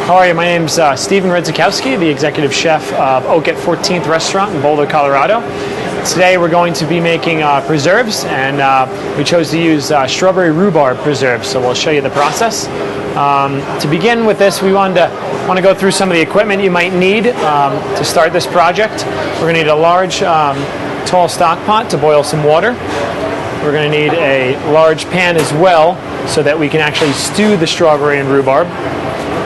How are you? My name's Steven Redzikowski, the executive chef of Oak at 14th Restaurant in Boulder, Colorado. Today we're going to be making preserves, and we chose to use strawberry rhubarb preserves, so we'll show you the process. To begin with this, we want to go through some of the equipment you might need to start this project. We're going to need a large tall stock pot to boil some water. We're going to need a large pan as well so that we can actually stew the strawberry and rhubarb.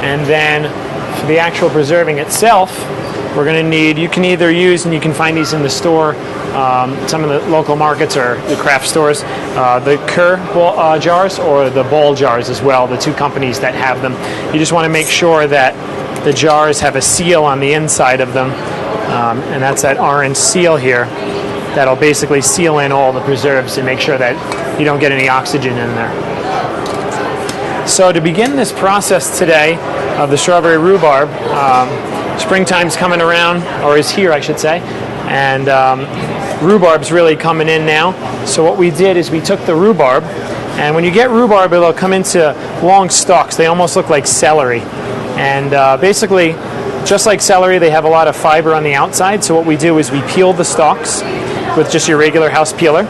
And then for the actual preserving itself, we're going to need, you can either use, and you can find these in the store, some of the local markets or the craft stores, the Kerr jars or the Bowl jars as well, the two companies that have them. You just want to make sure that the jars have a seal on the inside of them, and that's that orange seal here that'll basically seal in all the preserves and make sure that you don't get any oxygen in there. So to begin this process today of the strawberry rhubarb, springtime's coming around, or is here I should say, and rhubarb's really coming in now. So what we did is we took the rhubarb, and when you get rhubarb it'll come into long stalks. They almost look like celery, and basically just like celery they have a lot of fiber on the outside. So what we do is we peel the stalks with just your regular house peeler,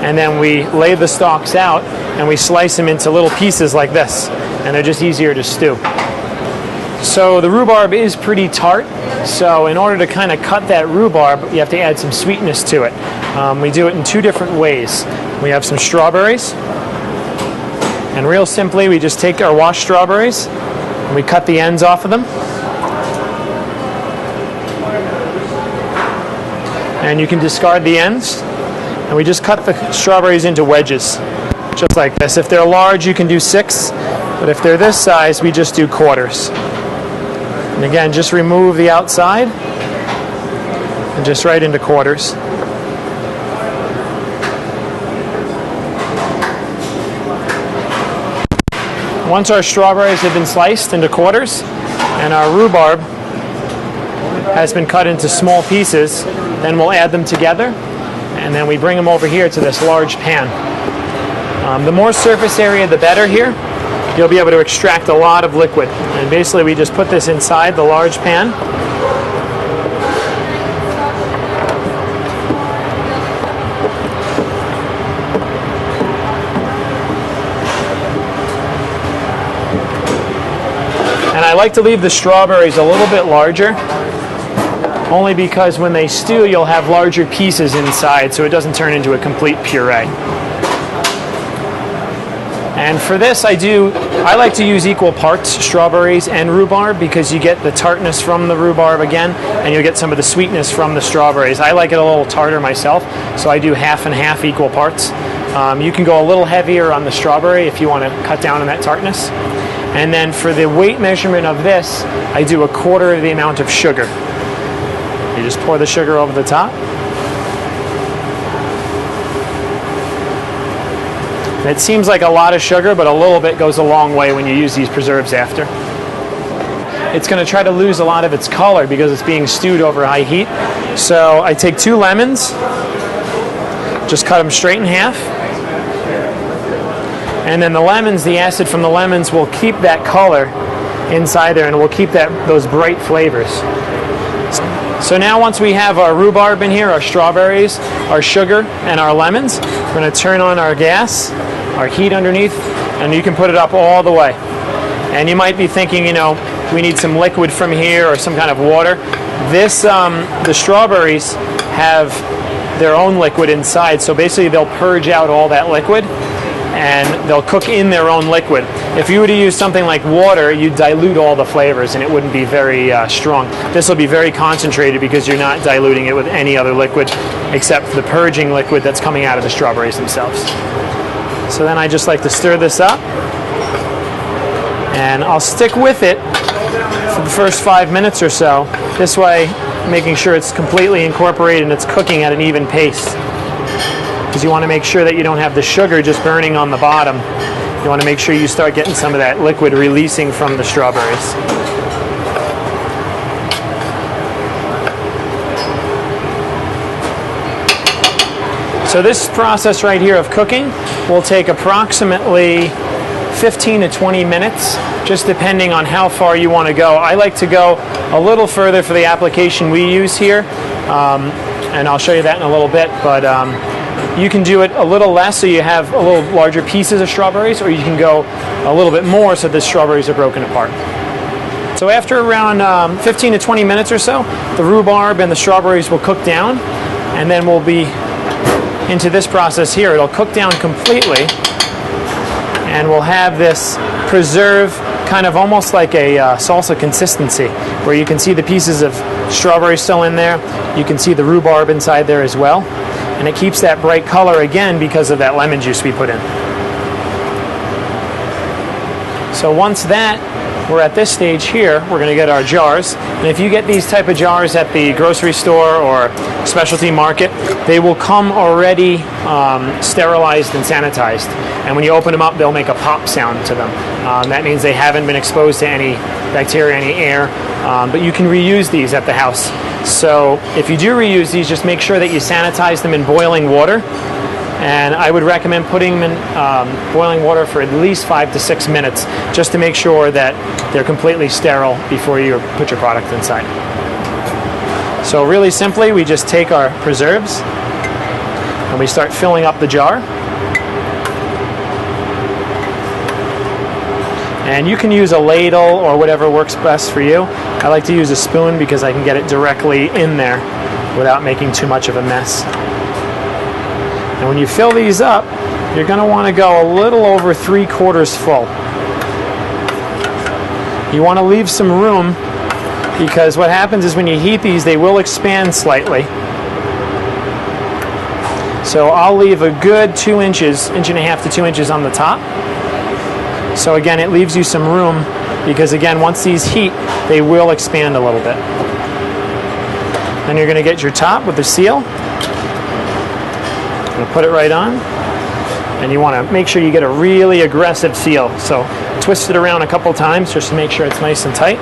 and then we lay the stalks out and we slice them into little pieces like this, and they're just easier to stew. So the rhubarb is pretty tart, so in order to kind of cut that rhubarb you have to add some sweetness to it. We do it in two different ways. We have some strawberries, and real simply we just take our washed strawberries and we cut the ends off of them, and you can discard the ends, and we just cut the strawberries into wedges, just like this. If they're large, you can do 6, but if they're this size, we just do quarters. And again, just remove the outside and just right into quarters. Once our strawberries have been sliced into quarters and our rhubarb has been cut into small pieces, then we'll add them together, and then we bring them over here to this large pan. The more surface area, the better here. You'll be able to extract a lot of liquid. And basically we just put this inside the large pan. And I like to leave the strawberries a little bit larger, only because when they stew you'll have larger pieces inside so it doesn't turn into a complete puree. And for this I like to use equal parts strawberries and rhubarb, because you get the tartness from the rhubarb again, and you'll get some of the sweetness from the strawberries. I like it a little tartar myself, so I do half and half equal parts. You can go a little heavier on the strawberry if you want to cut down on that tartness. And then for the weight measurement of this, I do 1/4 of the amount of sugar. You just pour the sugar over the top. It seems like a lot of sugar, but a little bit goes a long way when you use these preserves after. It's going to try to lose a lot of its color because it's being stewed over high heat. So I take 2 lemons, just cut them straight in half. And then the lemons, the acid from the lemons will keep that color inside there, and it will keep those bright flavors. So now once we have our rhubarb in here, our strawberries, our sugar, and our lemons, we're going to turn on our gas, our heat underneath, and you can put it up all the way. And you might be thinking, you know, we need some liquid from here or some kind of water. The strawberries have their own liquid inside, so basically they'll purge out all that liquid and they'll cook in their own liquid. If you were to use something like water, you'd dilute all the flavors and it wouldn't be very strong. This will be very concentrated because you're not diluting it with any other liquid except the purging liquid that's coming out of the strawberries themselves. So then I just like to stir this up, and I'll stick with it for the first 5 minutes or so. This way, making sure it's completely incorporated and it's cooking at an even pace. Because you want to make sure that you don't have the sugar just burning on the bottom. You want to make sure you start getting some of that liquid releasing from the strawberries. So this process right here of cooking will take approximately 15 to 20 minutes, just depending on how far you want to go. I like to go a little further for the application we use here, and I'll show you that in a little bit, but you can do it a little less so you have a little larger pieces of strawberries, or you can go a little bit more so the strawberries are broken apart. So after around 15 to 20 minutes or so, the rhubarb and the strawberries will cook down, and then we'll be into this process here. It'll cook down completely, and we'll have this preserve kind of almost like a salsa consistency, where you can see the pieces of strawberry still in there. You can see the rhubarb inside there as well, and it keeps that bright color again because of that lemon juice we put in. So once we're at this stage here, we're going to get our jars. And if you get these type of jars at the grocery store or specialty market, they will come already sterilized and sanitized. And when you open them up, they'll make a pop sound to them. That means they haven't been exposed to any bacteria, any air. But you can reuse these at the house. So if you do reuse these, just make sure that you sanitize them in boiling water. And I would recommend putting them in boiling water for at least 5 to 6 minutes, just to make sure that they're completely sterile before you put your product inside. So really simply, we just take our preserves and we start filling up the jar. And you can use a ladle or whatever works best for you. I like to use a spoon because I can get it directly in there without making too much of a mess. And when you fill these up, you're going to want to go a little over 3/4 full. You want to leave some room, because what happens is when you heat these, they will expand slightly. So I'll leave a good 2 inches, 1.5 to 2 inches on the top. So again, it leaves you some room, because again, once these heat, they will expand a little bit. Then you're going to get your top with the seal. Put it right on, and you want to make sure you get a really aggressive seal. So twist it around a couple times just to make sure it's nice and tight.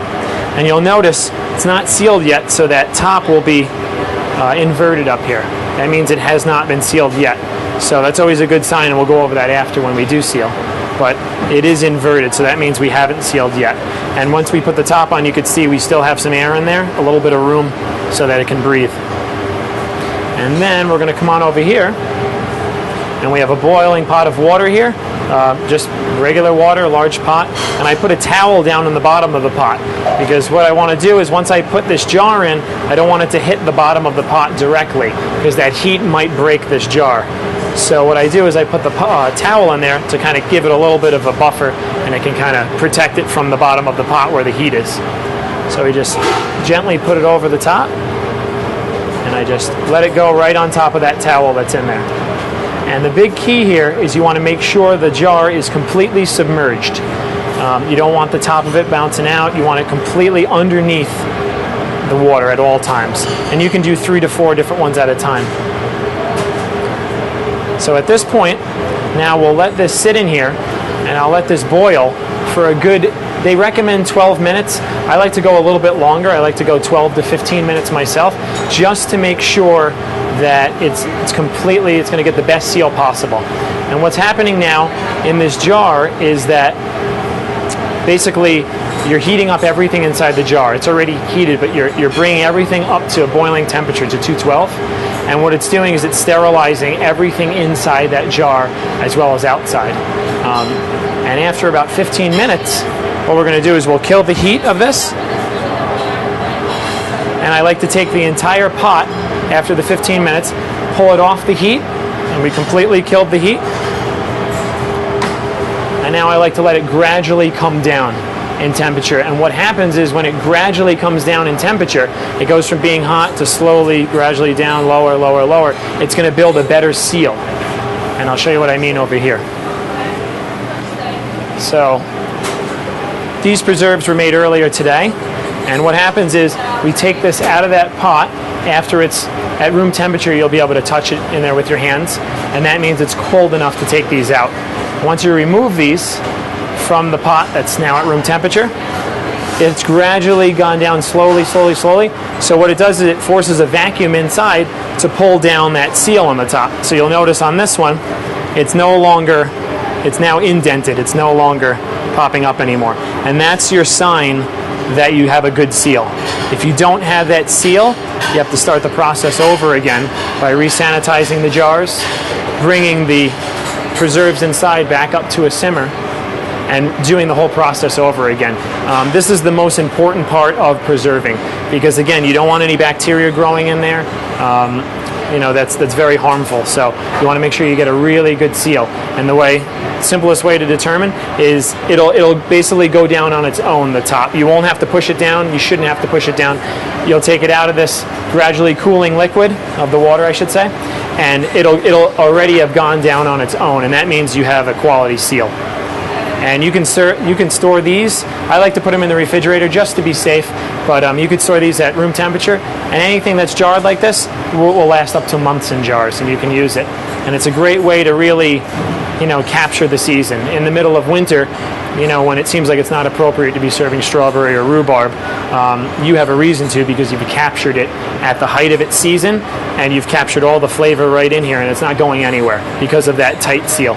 And you'll notice it's not sealed yet, so that top will be inverted up here. That means it has not been sealed yet. So that's always a good sign, and we'll go over that after when we do seal. But it is inverted, so that means we haven't sealed yet. And once we put the top on, you can see we still have some air in there, a little bit of room so that it can breathe. And then we're going to come on over here, and we have a boiling pot of water here, just regular water, a large pot, and I put a towel down in the bottom of the pot, because what I want to do is once I put this jar in, I don't want it to hit the bottom of the pot directly, because that heat might break this jar. So what I do is I put the towel in there to kind of give it a little bit of a buffer, and it can kind of protect it from the bottom of the pot where the heat is. So we just gently put it over the top, and I just let it go right on top of that towel that's in there. And the big key here is you want to make sure the jar is completely submerged. You don't want the top of it bouncing out. You want it completely underneath the water at all times. And you can do 3 to 4 different ones at a time. So at this point, now we'll let this sit in here, and I'll let this boil for a good, they recommend 12 minutes. I like to go a little bit longer. I like to go 12 to 15 minutes myself, just to make sure that it's going to get the best seal possible. And what's happening now in this jar is that basically you're heating up everything inside the jar. It's already heated, but you're bringing everything up to a boiling temperature, to 212. And what it's doing is it's sterilizing everything inside that jar as well as outside. And after about 15 minutes, what we're going to do is we'll kill the heat of this. And I like to take the entire pot after the 15 minutes, pull it off the heat, and we completely killed the heat. And now I like to let it gradually come down in temperature. And what happens is when it gradually comes down in temperature, it goes from being hot to slowly, gradually down, lower, lower, lower. It's going to build a better seal. And I'll show you what I mean over here. So these preserves were made earlier today. And what happens is we take this out of that pot. After it's at room temperature, you'll be able to touch it in there with your hands, and that means it's cold enough to take these out. Once you remove these from the pot that's now at room temperature, it's gradually gone down slowly, slowly, slowly. So what it does is it forces a vacuum inside to pull down that seal on the top. So you'll notice on this one, it's no longer it's now indented. It's no longer popping up anymore. And that's your sign that you have a good seal. If you don't have that seal, you have to start the process over again by resanitizing the jars, bringing the preserves inside back up to a simmer, and doing the whole process over again. This is the most important part of preserving, because again, you don't want any bacteria growing in there. That's very harmful. So you want to make sure you get a really good seal. And the simplest way to determine is it'll basically go down on its own, the top. You won't have to push it down. You shouldn't have to push it down. You'll take it out of this gradually cooling liquid, of the water I should say, and it'll already have gone down on its own, and that means you have a quality seal. And you can store these. I like to put them in the refrigerator just to be safe, but you could store these at room temperature, and anything that's jarred like this will last up to months in jars, and you can use it. And it's a great way to really, capture the season. In the middle of winter, when it seems like it's not appropriate to be serving strawberry or rhubarb, you have a reason to, because you've captured it at the height of its season, and you've captured all the flavor right in here, and it's not going anywhere because of that tight seal.